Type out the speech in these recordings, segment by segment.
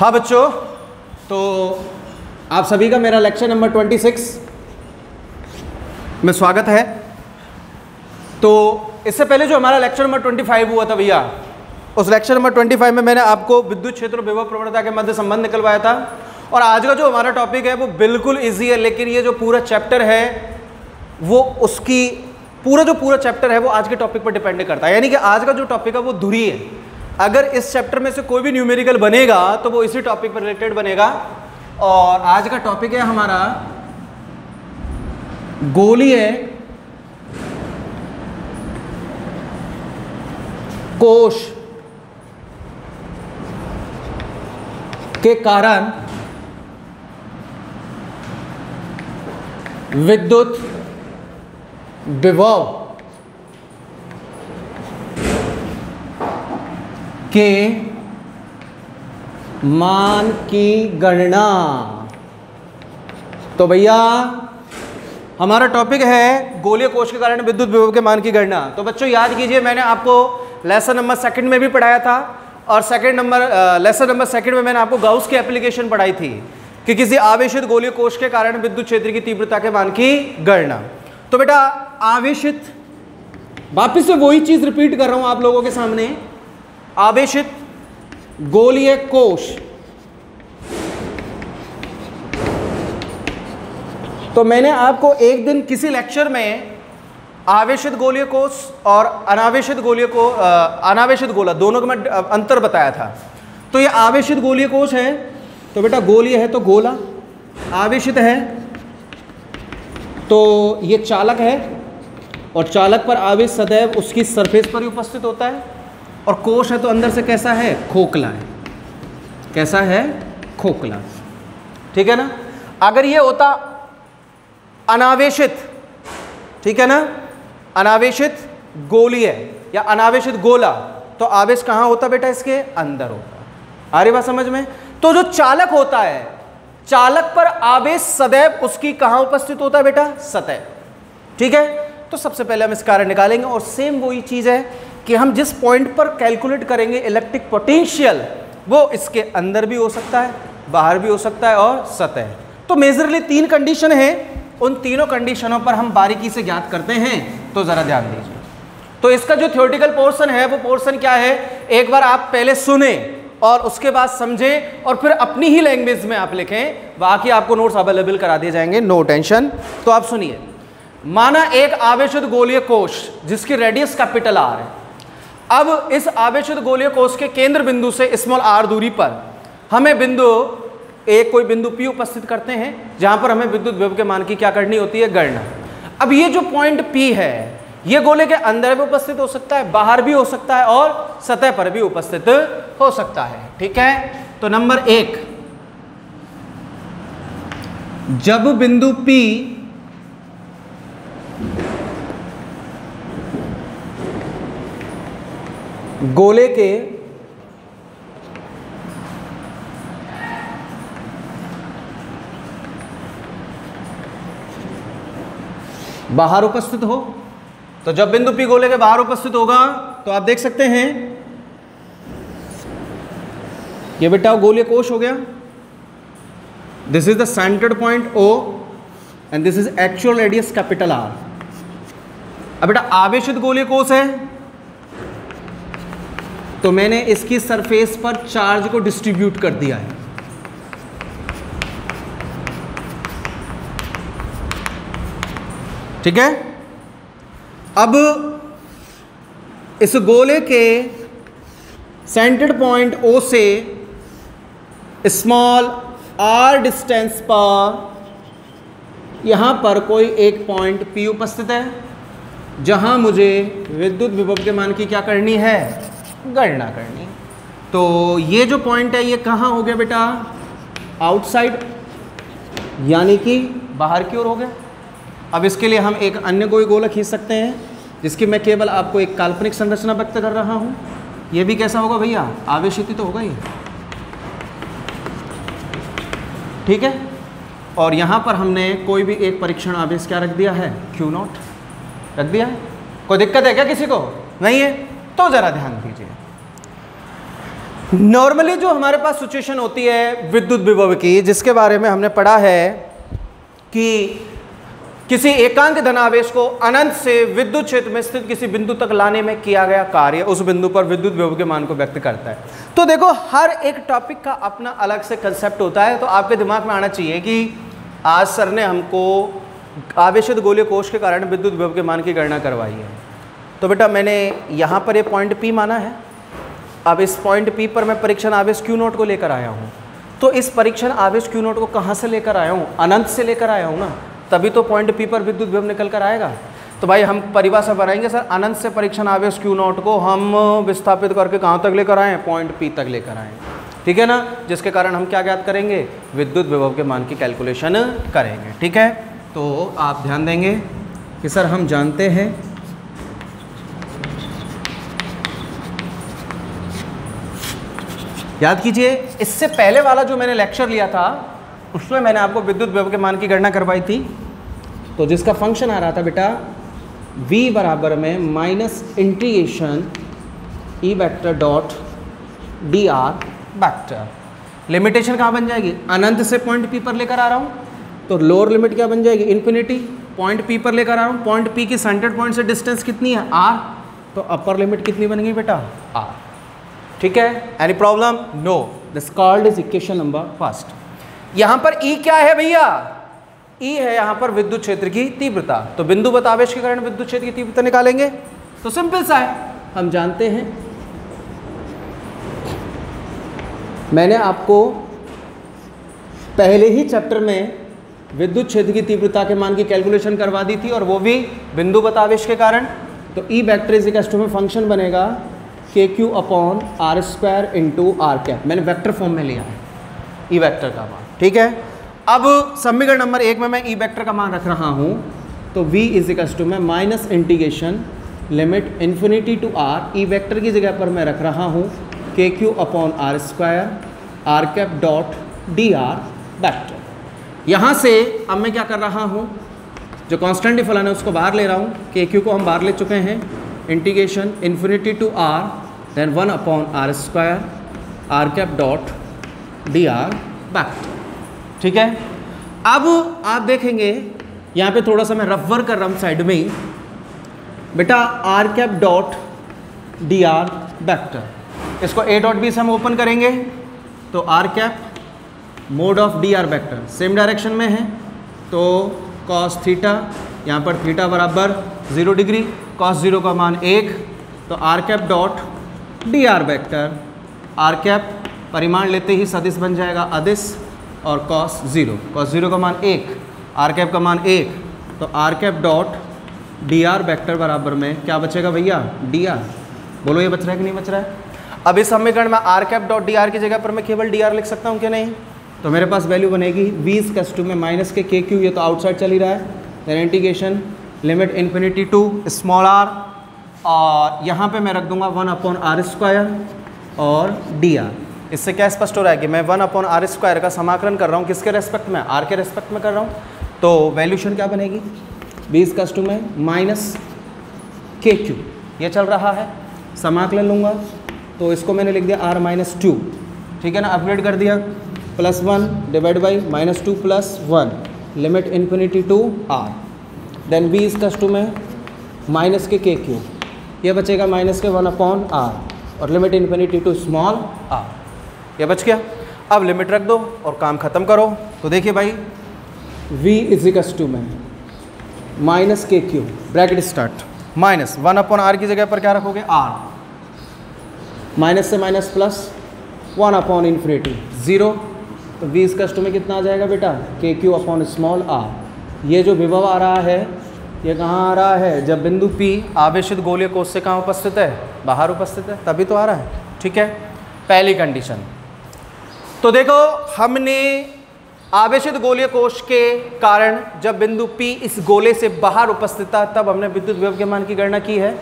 हाँ बच्चों, तो आप सभी का मेरा लेक्चर नंबर 26 में स्वागत है। तो इससे पहले जो हमारा लेक्चर नंबर 25 हुआ था भैया, उस लेक्चर नंबर 25 में मैंने आपको विद्युत क्षेत्र और विभव प्रवणता के मध्य संबंध निकलवाया था। और आज का जो हमारा टॉपिक है वो बिल्कुल इजी है, लेकिन ये जो पूरा चैप्टर है वो उसकी पूरा चैप्टर है वो आज के टॉपिक पर डिपेंड करता है। यानी कि आज का जो टॉपिक है वो धुरी है। अगर इस चैप्टर में से कोई भी न्यूमेरिकल बनेगा तो वो इसी टॉपिक पर रिलेटेड बनेगा। और आज का टॉपिक है हमारा गोलीय कोश के कारण विद्युत विभव के मान की गणना। तो भैया हमारा टॉपिक है गोलीय कोश के कारण विद्युत विभव के मान की गणना। तो बच्चों याद कीजिए, मैंने आपको लेसन नंबर 2 में भी पढ़ाया था और लेसन नंबर 2 में मैंने आपको गाउस की एप्लीकेशन पढ़ाई थी कि किसी आवेशित गोलीय कोश के कारण विद्युत क्षेत्र की तीव्रता के मान की गणना। तो बेटा आवेशित, वापिस से वही चीज रिपीट कर रहा हूं आप लोगों के सामने, आवेशित गोलीय कोश। तो मैंने आपको एक दिन किसी लेक्चर में आवेशित गोलीय कोश और अनावेशित गोला दोनों का मैं अंतर बताया था। तो ये आवेशित गोलीय कोश है, तो बेटा गोलीय है तो गोला, आवेशित है तो ये चालक है और चालक पर आवेश सदैव उसकी सरफेस पर ही उपस्थित होता है। और कोश है तो अंदर से कैसा है, खोखला है। कैसा है, खोखला। ठीक है ना। अगर ये होता अनावेशित, ठीक है ना, अनावेशित गोलीय या अनावेशित गोला, तो आवेश कहाँ होता बेटा, इसके अंदर होता। आ रही बात समझ में। तो जो चालक होता है, चालक पर आवेश सदैव उसकी कहाँ उपस्थित होता है बेटा, सतह। ठीक है। तो सबसे पहले हम इस कारण निकालेंगे और सेम वही चीज है कि हम जिस पॉइंट पर कैलकुलेट करेंगे इलेक्ट्रिक पोटेंशियल, वो इसके अंदर भी हो सकता है, बाहर भी हो सकता है और सतह। तो मेजरली 3 कंडीशन है, उन तीनों कंडीशनों पर हम बारीकी से ज्ञात करते हैं। तो जरा ध्यान दीजिए। तो इसका जो थ्योरेटिकल पोर्शन है वो पोर्शन क्या है, एक बार आप पहले सुने और उसके बाद समझें और फिर अपनी ही लैंग्वेज में आप लिखें। बाकी आपको नोट्स अवेलेबल करा दिए जाएंगे, नो टेंशन। तो आप सुनिए। माना एक आवेशित गोलीय कोश जिसकी रेडियस कैपिटल R है। अब इस आवेशित गोलीय कोश के केंद्र बिंदु से स्मॉल r दूरी पर हमें कोई बिंदु P उपस्थित करते हैं, जहां पर हमें विद्युत विभव के मान की क्या करनी होती है, गणना। अब ये जो पॉइंट P है, ये गोले के अंदर भी उपस्थित हो सकता है, बाहर भी हो सकता है और सतह पर भी उपस्थित हो सकता है। ठीक है। तो नंबर 1, जब बिंदु P गोले के बाहर उपस्थित हो, तो जब बिंदु P गोले के बाहर उपस्थित होगा तो आप देख सकते हैं ये बेटा गोलीय कोश हो गया। This is the centred point O and this is actual radius capital R। अब बेटा आवेशित गोलीय कोश है तो मैंने इसकी सरफेस पर चार्ज को डिस्ट्रीब्यूट कर दिया है। ठीक है। अब इस गोले के सेंटर्ड पॉइंट O से स्मॉल r डिस्टेंस पर यहां पर कोई एक पॉइंट P उपस्थित है, जहां मुझे विद्युत विभव के मान की क्या करनी है, गणना करनी। तो ये जो पॉइंट है ये कहाँ हो गया बेटा, आउटसाइड, यानी कि बाहर की ओर हो गया। अब इसके लिए हम एक अन्य कोई गोला खींच सकते हैं, जिसकी मैं केवल आपको एक काल्पनिक संरचना व्यक्त कर रहा हूँ। ये भी कैसा होगा भैया, आवेशित ही तो होगा ये। ठीक है। और यहाँ पर हमने कोई भी एक परीक्षण आवेश क्या रख दिया है, Q0 रख दिया है। कोई दिक्कत है क्या किसी को? नहीं है। तो जरा ध्यान दीजिए। नॉर्मली जो हमारे पास सिचुएशन होती है विद्युत विभव की, जिसके बारे में हमने पढ़ा है कि किसी एकांक धनावेश को अनंत से विद्युत क्षेत्र में स्थित किसी बिंदु तक लाने में किया गया कार्य उस बिंदु पर विद्युत विभव के मान को व्यक्त करता है। तो देखो हर एक टॉपिक का अपना अलग से कंसेप्ट होता है, तो आपके दिमाग में आना चाहिए कि आज सर ने हमको आवेशित गोलीय कोश के कारण विद्युत विभव के मान की गणना करवाई है। तो बेटा मैंने यहाँ पर ये पॉइंट P माना है, अब इस पॉइंट P पर मैं परीक्षण आवेश Q नोट को लेकर आया हूँ। तो इस परीक्षण आवेश Q नोट को कहाँ से लेकर आया हूँ? अनंत से लेकर आया हूँ ना, तभी तो पॉइंट P पर विद्युत विभव निकल कर आएगा। तो भाई हम परिभाषा बनाएंगे सर, अनंत से परीक्षण आवेश Q नोट को हम विस्थापित करके कहाँ तक लेकर आए? पॉइंट P तक लेकर आए, ठीक है ना, जिसके कारण हम क्या ज्ञात करेंगे? विद्युत विभव के मान की कैलकुलेशन करेंगे, ठीक है। तो आप ध्यान देंगे कि सर हम जानते हैं याद कीजिए, इससे पहले वाला जो मैंने लेक्चर लिया था उसमें मैंने आपको विद्युत विभव के मान की गणना करवाई थी, तो जिसका फंक्शन आ रहा था बेटा v बराबर में माइनस इंटीग्रेशन ई vector dot D R vector. Limitation कहाँ बन जाएगी? अनंत से पॉइंट P पर लेकर आ रहा हूँ, तो लोअर लिमिट क्या बन जाएगी? इन्फिनिटी। पॉइंट P पर लेकर आ रहा हूँ, पॉइंट P की सेंटर पॉइंट से डिस्टेंस कितनी है? r, तो अपर लिमिट कितनी बन गई बेटा? r, ठीक है। Any problem? No. This called is equation number first. यहां पर E क्या है भैया? E है यहां पर विद्युत क्षेत्र की तीव्रता। तो बिंदु बतावेश के कारण विद्युत क्षेत्र की तीव्रता निकालेंगे, तो सिंपल सा है, हम जानते हैं, मैंने आपको पहले ही चैप्टर में विद्युत क्षेत्र की तीव्रता के मान की कैलकुलेशन करवा दी थी, और वो भी बिंदु बतावेश के कारण। तो E vector is equal to में फंक्शन बनेगा KQ upon R square into R cap. मैंने वेक्टर फॉर्म में लिया है ई वेक्टर का मान, ठीक है। अब समीकरण नंबर 1 में मैं ई वेक्टर का मान रख रहा हूँ, तो v इज इक्वल टू में minus integration limit infinity to r, E vector की जगह पर मैं रख रहा हूँ KQ upon R square R cap dot D R vector. यहाँ से अब मैं क्या कर रहा हूँ, जो कॉन्स्टेंट डिफलन है उसको बाहर ले रहा हूँ, KQ को हम बाहर ले चुके हैं, integration infinity to r then 1 upon R square R cap dot D R vector, ठीक है। अब आप देखेंगे यहाँ पे थोड़ा सा मैं रफ वर्क कर रहा हूँ साइड में ही बेटा, R cap dot D R vector, इसको a डॉट बी से हम ओपन करेंगे, तो R cap mod of D R vector same direction में है, तो कॉस थीटा, यहाँ पर थीटा बराबर 0 डिग्री, कॉस 0 का मान 1, तो R cap dot D R vector, R cap परिमाण लेते ही सदिश बन जाएगा अदिश, और कॉस 0 का मान 1, आर कैप का मान 1, तो R cap dot D R vector बराबर में क्या बचेगा भैया? D R. बोलो ये बच रहा है कि नहीं बच रहा है? अब इस समीकरण में R cap dot D R की जगह पर मैं केवल डी आर लिख सकता हूँ क्या? नहीं। तो मेरे पास वैल्यू बनेगी v इज इक्वल टू में माइनस के KQ, ये तो आउटसाइड चल ही रहा है, then integration limit infinity to small r, और यहाँ पे मैं रख दूंगा 1 अपॉन आर स्क्वायर और डी आर। इससे क्या स्पष्ट हो रहा है कि मैं 1 अपॉन आर स्क्वायर का समाकलन कर रहा हूँ, किसके रेस्पेक्ट में? r के रेस्पेक्ट में कर रहा हूँ। तो वैल्यूशन क्या बनेगी? v इज इक्वल टू में माइनस KQ, ये चल रहा है, समाकलन लूँगा तो इसको मैंने लिख दिया r माइनस 2, ठीक है ना, अपग्रेड कर दिया, plus 1 divide by minus 2 plus 1 limit infinity to r, then v is equal to में माइनस के KQ, ये बचेगा माइनस के 1 अपॉन r और limit infinity to small r, ये बच गया। अब लिमिट रख दो और काम खत्म करो। तो देखिए भाई v इज इक्वल टू में minus KQ bracket start, minus 1 upon r की जगह पर क्या रखोगे? r, माइनस से माइनस प्लस 1 अपॉन इन्फिनिटी 0, तो v इज इक्वल टू में कितना आ जाएगा बेटा? KQ upon small r। ये जो विभव आ रहा है ये कहाँ आ रहा है? जब बिंदु P आवेशित गोलीय कोश से कहाँ उपस्थित है? बाहर उपस्थित है, तभी तो आ रहा है, ठीक है, पहली कंडीशन। तो देखो हमने आवेशित गोलीय कोश के कारण जब बिंदु P इस गोले से बाहर उपस्थित था तब हमने विद्युत विभव के मान की गणना की है।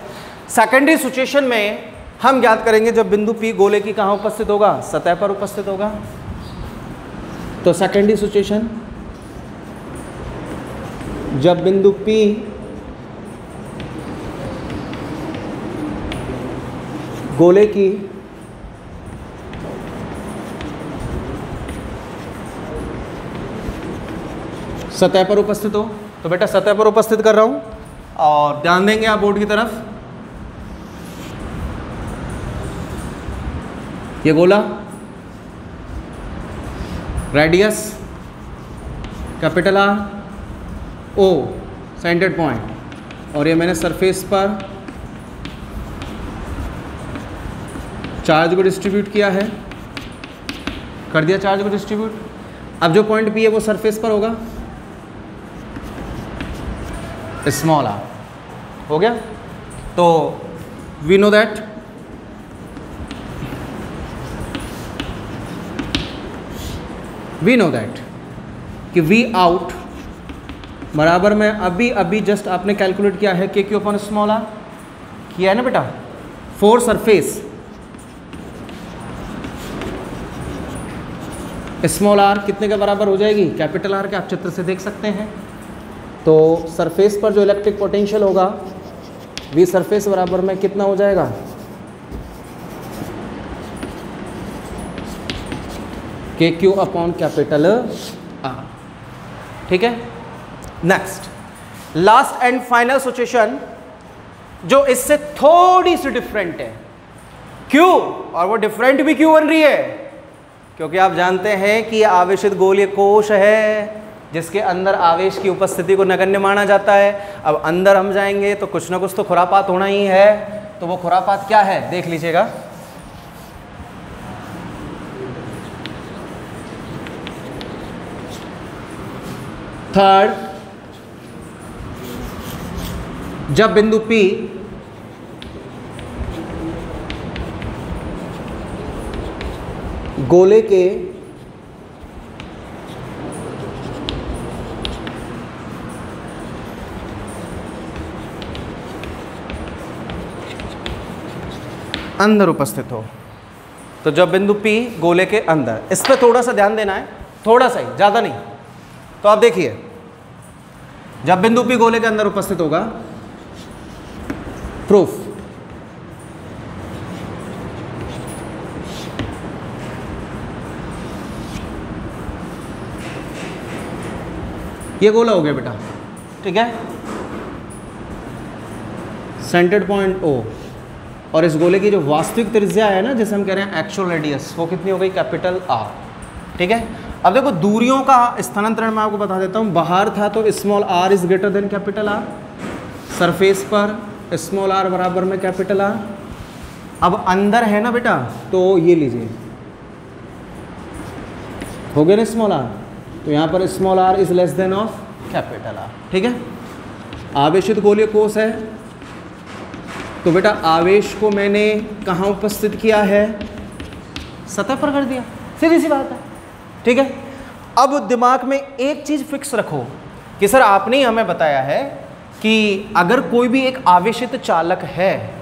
सेकेंडरी सिचुएशन में हम ज्ञात करेंगे जब बिंदु P गोले की कहाँ उपस्थित होगा? सतह पर उपस्थित होगा। तो सेकेंडरी सिचुएशन जब बिंदु P गोले की सतह पर उपस्थित हो। तो बेटा सतह पर उपस्थित कर रहा हूं और ध्यान देंगे आप बोर्ड की तरफ। ये गोला, रेडियस कैपिटल आर, ओ सेंटर्ड पॉइंट, और ये मैंने सरफेस पर चार्ज को डिस्ट्रीब्यूट किया है, कर दिया चार्ज को डिस्ट्रीब्यूट। अब जो पॉइंट पी है वो सरफेस पर होगा, स्मॉल आर हो गया। तो वी नो दैट कि वी आउट बराबर में अभी जस्ट आपने कैलकुलेट किया है के क्यू अपॉन स्मॉल आर किया है ना बेटा, फॉर सरफेस स्मॉल आर कितने के बराबर हो जाएगी, कैपिटल आर के, आप चित्र से देख सकते हैं। तो सरफेस पर जो इलेक्ट्रिक पोटेंशियल होगा वी सरफेस बराबर में कितना हो जाएगा, के क्यू अपॉन कैपिटल आर। ठीक है। Next last and final situation जो इससे थोड़ी सी डिफरेंट है, क्यों, और वो डिफरेंट भी क्यों बन रही है, क्योंकि आप जानते हैं कि आवेशित गोलीय कोश है जिसके अंदर आवेश की उपस्थिति को नगण्य माना जाता है। अब अंदर हम जाएंगे तो कुछ ना कुछ तो खुरापात होना ही है, तो वो खुरापात क्या है देख लीजिएगा। थर्ड, जब बिंदु P गोले के अंदर उपस्थित हो, तो जब बिंदु P गोले के अंदर, इस पर थोड़ा सा ध्यान देना है, थोड़ा सा ही, ज़्यादा नहीं। तो आप देखिए जब बिंदु P गोले के अंदर उपस्थित होगा, प्रूफ, ये गोला हो गया बेटा, ठीक है, सेंटर्ड पॉइंट O, और इस गोले की जो वास्तविक त्रिज्या है ना, जैसे हम कह रहे हैं एक्चुअल रेडियस, वो कितनी हो गई, कैपिटल R। ठीक है। अब देखो दूरियों का स्थानांतरण मैं आपको बता देता हूँ। बाहर था तो small r is greater then capital R, surface पर स्मॉल r बराबर में कैपिटल R। अब अंदर है ना बेटा, तो ये लीजिए, हो गया ना स्मॉल r, तो यहाँ पर small r is less than of capital R। ठीक है। आवेशित गोलीय कोश है, तो बेटा आवेश को मैंने कहाँ उपस्थित किया है, सतह पर कर दिया, सीधी सी बात है। ठीक है। अब दिमाग में एक चीज़ फिक्स रखो कि सर आपने ही हमें बताया है कि अगर कोई भी एक आवेशित चालक है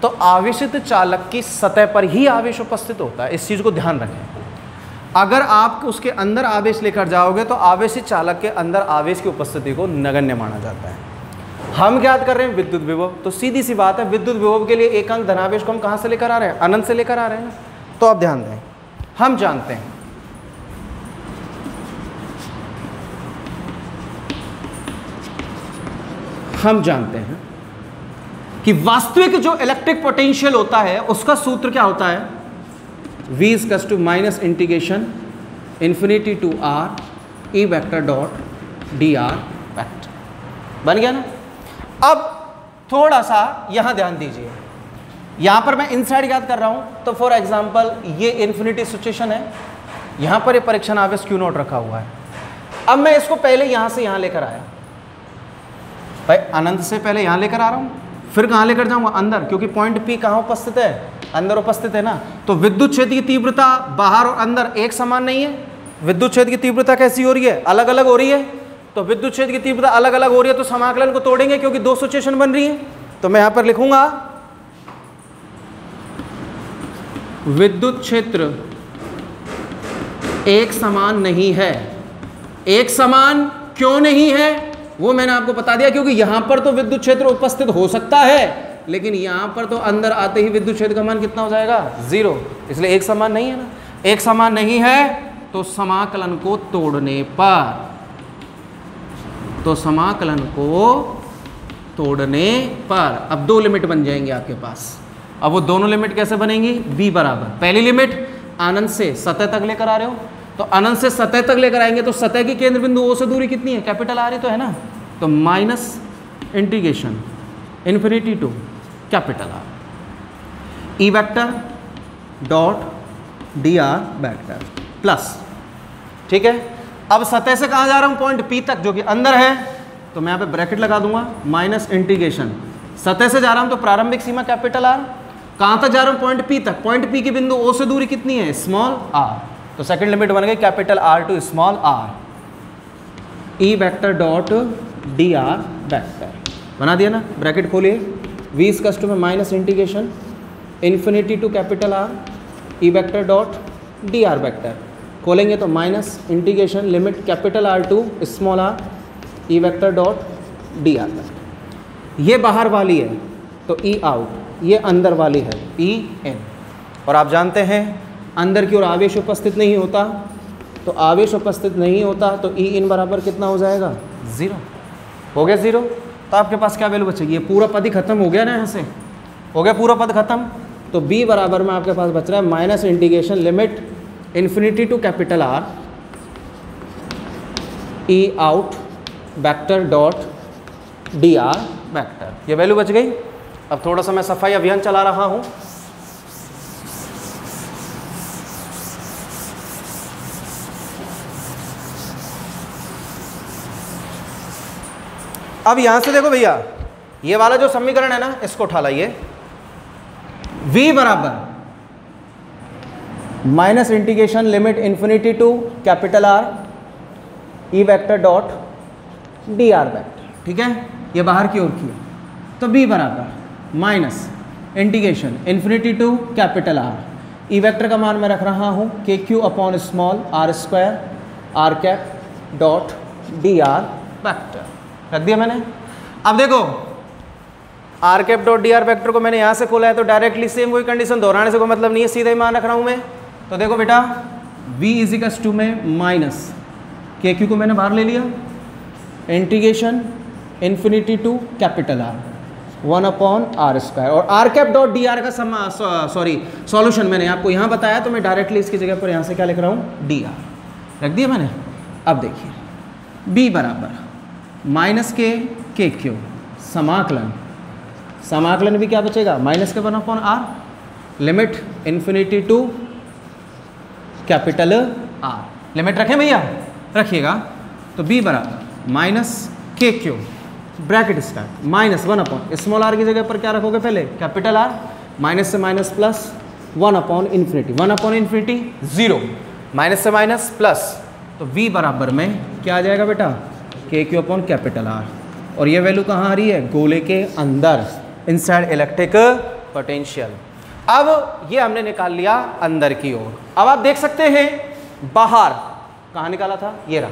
तो आवेशित चालक की सतह पर ही आवेश उपस्थित होता है। इस चीज़ को ध्यान रखें। अगर आप उसके अंदर आवेश लेकर जाओगे तो आवेशित चालक के अंदर आवेश की उपस्थिति को नगण्य माना जाता है। हम ज्ञात कर रहे हैं विद्युत विभव, तो सीधी सी बात है विद्युत विभव के लिए एक अंक धनावेश को हम कहाँ से लेकर आ रहे हैं, अनंत से लेकर आ रहे हैं ना। तो आप ध्यान दें, हम जानते हैं कि वास्तविक जो इलेक्ट्रिक पोटेंशियल होता है उसका सूत्र क्या होता है, V equals to minus integration infinity to R E vector dot dr vector. बन गया ना। अब थोड़ा सा यहाँ ध्यान दीजिए, यहाँ पर मैं इनसाइड याद कर रहा हूँ, तो फॉर एग्जांपल ये इन्फिनिटी सिचुएशन है, यहाँ पर ये परीक्षण आवेश Q नॉट रखा हुआ है। अब मैं इसको पहले यहाँ से यहाँ लेकर आया, भाई अनंत से पहले यहाँ लेकर आ रहा हूँ, फिर कहाँ लेकर जाऊँगा, अंदर, क्योंकि पॉइंट P कहाँ उपस्थित है, अंदर उपस्थित है ना। तो विद्युत क्षेत्र की तीव्रता बाहर और अंदर एक समान नहीं है। विद्युत क्षेत्र की तीव्रता कैसी हो रही है, अलग अलग हो रही है। तो विद्युत क्षेत्र की तीव्रता अलग अलग हो रही है तो समाकलन को तोड़ेंगे क्योंकि दो सिचुएशन बन रही है। तो मैं यहाँ पर लिखूंगा विद्युत क्षेत्र एक समान नहीं है। एक समान क्यों नहीं है वो मैंने आपको बता दिया, क्योंकि यहां पर तो विद्युत क्षेत्र उपस्थित हो सकता है, लेकिन यहां पर तो अंदर आते ही विद्युत क्षेत्र का मान कितना हो जाएगा, 0। इसलिए एक समान नहीं है ना। एक समान नहीं है तो समाकलन को तोड़ने पर तो समाकलन को तोड़ने पर अब दो लिमिट बन जाएंगे आपके पास। अब वो दोनों लिमिट कैसे बनेंगी? b बराबर, पहली लिमिट अनंत से सतह तक लेकर आ रहे हो, तो अनंत से सतह तक लेकर आएंगे तो सतह की केंद्र बिंदु O से दूरी कितनी है? कैपिटल R ही तो है ना, तो minus integration infinity to capital R E vector dot D R vector plus, ठीक है। अब सतह से कहाँ जा रहा हूँ? पॉइंट P तक जो कि अंदर है, तो मैं यहाँ पे ब्रैकेट लगा दूंगा, माइनस इंटीग्रेशन, सतह से जा रहा हूँ तो प्रारंभिक सीमा कैपिटल R, कहाँ तक जा रहा हूँ? पॉइंट P तक, पॉइंट P की बिंदु O से दूरी कितनी है? स्मॉल r, तो सेकंड लिमिट बन गई capital R to small r E vector dot D R vector, बना दिया ना, ब्रैकेट खोलिए, v इज में minus integration infinity to capital R E vector dot D R vector, खोलेंगे तो minus integration limit capital R to small r E vector dot D R vector. ये बाहर वाली है तो ई आउट, ये अंदर वाली है ई इन, और आप जानते हैं अंदर की ओर आवेश उपस्थित नहीं होता, तो आवेश उपस्थित नहीं होता तो ई इन बराबर कितना हो जाएगा? 0 हो गया 0। तो आपके पास क्या वैल्यू बचेगी? ये पूरा पद ही खत्म हो गया ना, यहाँ से हो गया पूरा पद खत्म, तो b बराबर में आपके पास बच रहा है minus integration limit infinity to capital R E out vector dot D R vector, ये वैल्यू बच गई। अब थोड़ा सा मैं सफाई अभियान चला रहा हूं, अब यहां से देखो भैया, ये वाला जो समीकरण है ना, इसको उठा लाइए, v बराबर minus integration limit infinity to capital R E vector dot D R vector, ठीक है, ये बाहर की ओर की है, तो b बराबर minus integration infinity to capital R E vector का मान मैं रख रहा हूँ K Q upon small r square r cap dot D R vector, रख दिया मैंने। अब देखो r cap dot D R vector को मैंने यहाँ से खोला है, तो डायरेक्टली सेम वही कंडीशन, दोहराने से कोई मतलब नहीं है, सीधा ही मान रख रहा हूँ मैं। तो देखो बेटा v इजिकल्स टू में माइनस के क्यू को मैंने बाहर ले लिया, integration infinity to capital R 1 upon r square, और r cap dot D R का सॉल्यूशन मैंने आपको यहाँ बताया, तो मैं डायरेक्टली इसकी जगह पर यहाँ से क्या लिख रहा हूँ? डी आर रख दिया मैंने। अब देखिए b बराबर माइनस के क्यू समाकलन, समाकलन भी क्या बचेगा? माइनस के 1 upon r limit infinity to capital R, limit रखें भैया, रखिएगा, तो b बराबर minus K Q bracket start minus 1 upon small r की जगह पर क्या रखोगे? पहले कैपिटल R, माइनस से minus plus 1 upon infinity, 1 upon infinity 0, minus से माइनस प्लस, तो v बराबर में क्या आ जाएगा बेटा? के क्यू अपॉन कैपिटल R, और ये वैल्यू कहाँ आ रही है? गोले के अंदर, इनसाइड इलेक्ट्रिक पोटेंशियल। अब ये हमने निकाल लिया अंदर की ओर। अब आप देख सकते हैं बाहर कहाँ निकाला था? ये रहा,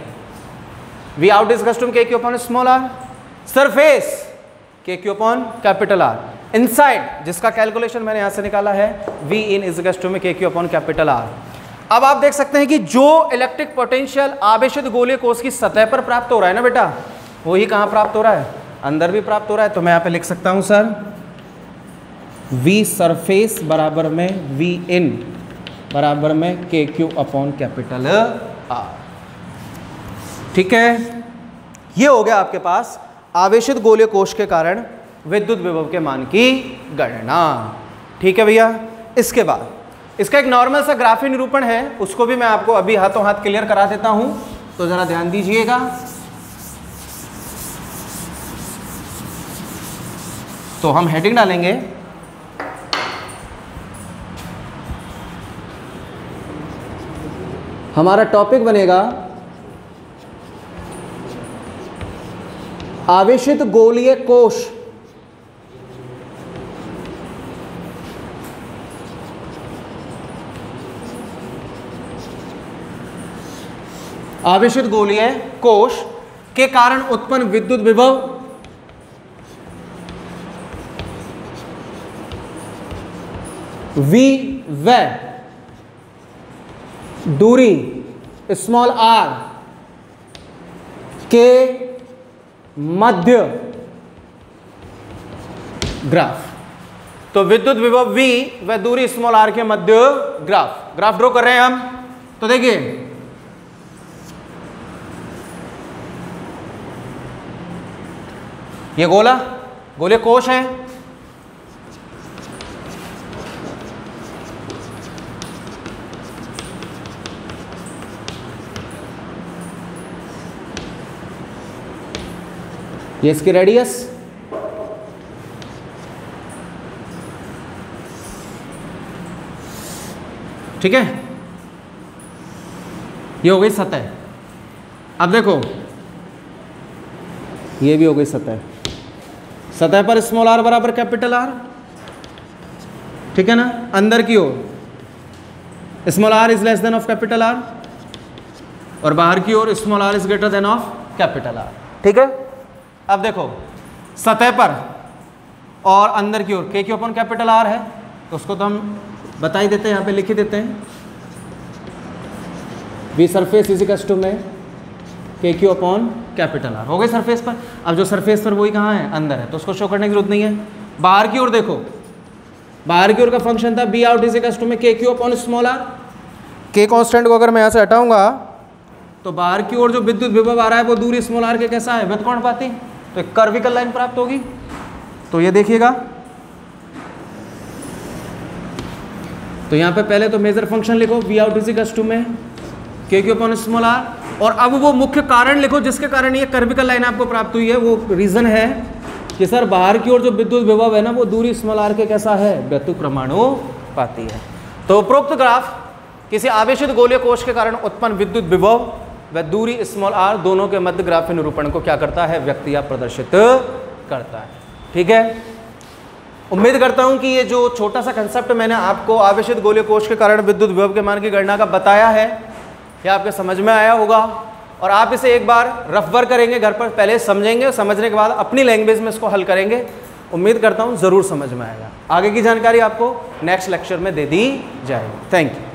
वी आउट इज कस्टम K Q upon small r, surface K Q upon capital R, inside जिसका कैलकुलेशन मैंने यहाँ से निकाला है वी इन इज कस्टम में के क्यू अपॉन कैपिटल R। अब आप देख सकते हैं कि जो इलेक्ट्रिक पोटेंशियल आवेशित गोलीय कोश की सतह पर प्राप्त हो रहा है ना बेटा, वही कहाँ प्राप्त हो रहा है? अंदर भी प्राप्त हो रहा है। तो मैं यहाँ पे लिख सकता हूँ सर V सरफेस बराबर में V इन बराबर में के क्यू अपॉन कैपिटल R, ठीक है। ये हो गया आपके पास आवेशित गोलीय कोश के कारण विद्युत विभव के मान की गणना, ठीक है भैया। इसके बाद इसका एक नॉर्मल सा ग्राफी निरूपण है, उसको भी मैं आपको अभी हाथों हाथ क्लियर करा देता हूं, तो जरा ध्यान दीजिएगा। तो हम हेडिंग डालेंगे हमारा टॉपिक बनेगा आवेशित गोलीय कोश आवेशित गोलीय कोश के कारण उत्पन्न विद्युत विभव V व दूरी स्मॉल r के मध्य ग्राफ। तो विद्युत विभव V व दूरी स्मॉल r के मध्य ग्राफ ड्रॉ कर रहे हैं हम। तो देखिए ये गोलीय कोश है, ये इसकी रेडियस, ठीक है, ये हो गई सतह। अब देखो ये भी हो गई सतह, सतह पर स्मॉल r बराबर कैपिटल R, ठीक है ना। अंदर की ओर small r is less than of capital R और बाहर की ओर small r is greater than of capital R, ठीक है। अब देखो सतह पर और अंदर की ओर k अपॉन कैपिटल R है, तो उसको तो हम बता ही देते हैं, यहाँ पे लिख ही देते हैं, V surface is equal to में KQ अपॉन कैपिटल R। हो गए सरफेस पर। अब जो सरफेस पर वही कहाँ है, अंदर है, तो उसको शो करने की जरूरत नहीं है। बाहर की ओर देखो, बाहर की ओर का फंक्शन था B out is equal to में KQ upon small r। K constant को अगर मैं यहाँ से हटाऊंगा तो बाहर की ओर जो विद्युत विभव आ रहा है वो दूरी स्मॉल r के कैसा है, व्युत्क्रमानुपाती, तो एक कर्विकल लाइन प्राप्त होगी। तो ये देखिएगा, तो यहाँ पे पहले तो मेजर फंक्शन लिखो V out is equal to में KQ अपॉन स्मॉल r, और अब वो मुख्य कारण लिखो जिसके कारण ये कर्विकल लाइन आपको प्राप्त हुई है। वो रीजन है कि सर बाहर की ओर जो विद्युत विभव है ना वो दूरी स्मॉल r के कैसा है, व्युत्क्रमानुपाती है। तो उपरोक्त ग्राफ किसी आवेशित गोलीय कोश के कारण उत्पन्न विद्युत विभव व दूरी स्मॉल r दोनों के मध्य ग्राफीय निरूपण को क्या करता है, व्यक्त या प्रदर्शित करता है, ठीक है। उम्मीद करता हूं कि ये जो छोटा सा कंसेप्ट मैंने आपको आवेशित गोलीय कोश के कारण विद्युत विभव के मान की गणना का बताया है, यह आपके समझ में आया होगा। और आप इसे एक बार रफ वर्क करेंगे घर पर, पहले समझेंगे, समझने के बाद अपनी लैंग्वेज में इसको हल करेंगे। उम्मीद करता हूँ ज़रूर समझ में आएगा। आगे की जानकारी आपको नेक्स्ट लेक्चर में दे दी जाएगी। Thank you.